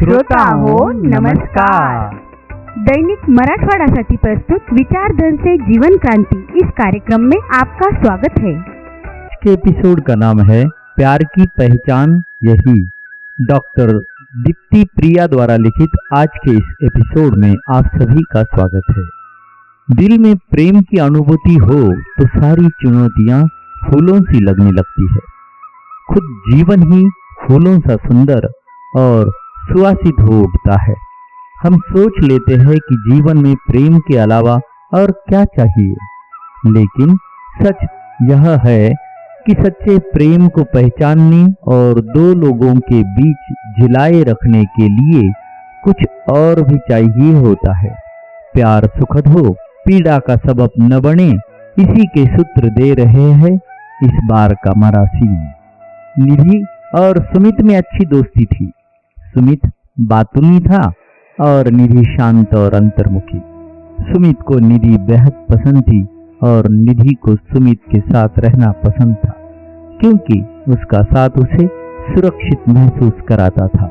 श्रोता हो नमस्कार। दैनिक मराठवाडासाठी प्रस्तुत विचारधन जीवन क्रांति इस कार्यक्रम में आपका स्वागत है। इसके एपिसोड का नाम है प्यार की पहचान यही। डॉक्टर दीप्ति प्रिया द्वारा लिखित आज के इस एपिसोड में आप सभी का स्वागत है। दिल में प्रेम की अनुभूति हो तो सारी चुनौतियां फूलों सी लगने लगती है। खुद जीवन ही फूलों सा सुंदर और सुवासित हो उठता है। हम सोच लेते हैं कि जीवन में प्रेम के अलावा और क्या चाहिए, लेकिन सच यह है कि सच्चे प्रेम को पहचानने और दो लोगों के बीच झिलाए रखने के लिए कुछ और भी चाहिए होता है। प्यार सुखद हो, पीड़ा का सबब न बने, इसी के सूत्र दे रहे हैं इस बार का मरासी। निधि और सुमित में अच्छी दोस्ती थी। सुमित बातूनी था और निधि शांत और अंतर्मुखी। सुमित को निधि बेहद पसंद थी और निधि को सुमित के साथ रहना पसंद था, क्योंकि उसका साथ उसे सुरक्षित महसूस कराता था।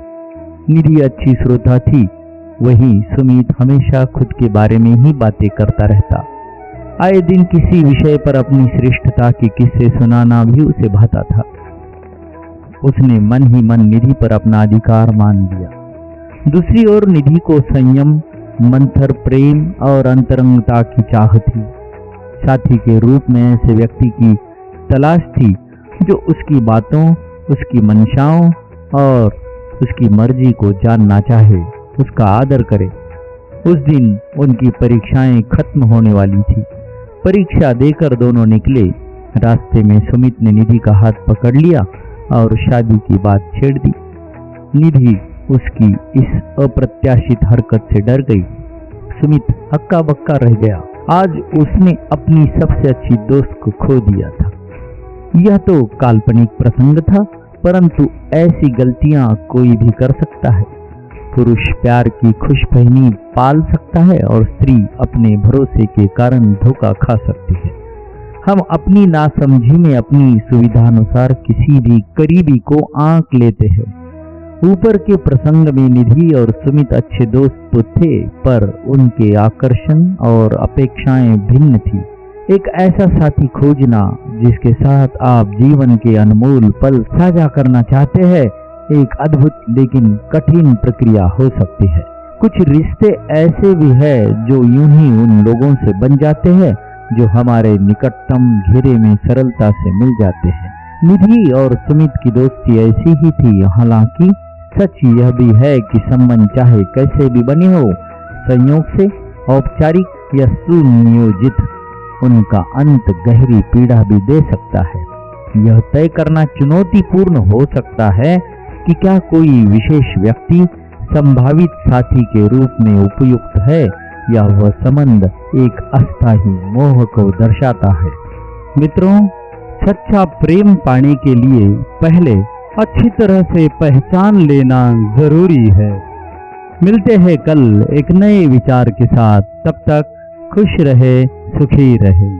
निधि अच्छी श्रोता थी, वहीं सुमित हमेशा खुद के बारे में ही बातें करता रहता। आए दिन किसी विषय पर अपनी श्रेष्ठता के किस्से सुनाना भी उसे भाता था। उसने मन ही मन निधि पर अपना अधिकार मान लिया। दूसरी ओर निधि को संयम, मंथर प्रेम और अंतरंगता की चाह थी। साथी के रूप में ऐसे व्यक्ति की तलाश थी जो उसकी बातों, उसकी मंशाओं और उसकी मर्जी को जानना चाहे, उसका आदर करे। उस दिन उनकी परीक्षाएं खत्म होने वाली थी। परीक्षा देकर दोनों निकले। रास्ते में सुमित ने निधि का हाथ पकड़ लिया और शादी की बात छेड़ दी। निधि उसकी इस अप्रत्याशित हरकत से डर गई। सुमित हक्का बक्का रह गया। आज उसने अपनी सबसे अच्छी दोस्त को खो दिया था। यह तो काल्पनिक प्रसंग था, परंतु ऐसी गलतियां कोई भी कर सकता है। पुरुष प्यार की खुशफहमी पाल सकता है और स्त्री अपने भरोसे के कारण धोखा खा सकती है। हम अपनी नासमझी में अपनी सुविधानुसार किसी भी करीबी को आंक लेते हैं। ऊपर के प्रसंग में निधि और सुमित अच्छे दोस्त तो थे, पर उनके आकर्षण और अपेक्षाएं भिन्न थी। एक ऐसा साथी खोजना जिसके साथ आप जीवन के अनमोल पल साझा करना चाहते हैं, एक अद्भुत लेकिन कठिन प्रक्रिया हो सकती है। कुछ रिश्ते ऐसे भी हैं जो यूं ही उन लोगों से बन जाते हैं जो हमारे निकटतम घेरे में सरलता से मिल जाते हैं। निधि और सुमित की दोस्ती ऐसी ही थी। हालांकि सच यह भी है कि संबंध चाहे कैसे भी बने हो, संयोग से औपचारिक या सुनियोजित, उनका अंत गहरी पीड़ा भी दे सकता है। यह तय करना चुनौतीपूर्ण हो सकता है कि क्या कोई विशेष व्यक्ति संभावित साथी के रूप में उपयुक्त है या वह संबंध एक अस्थायी मोह को दर्शाता है। मित्रों, सच्चा प्रेम पाने के लिए पहले अच्छी तरह से पहचान लेना जरूरी है। मिलते हैं कल एक नए विचार के साथ। तब तक खुश रहे, सुखी रहे।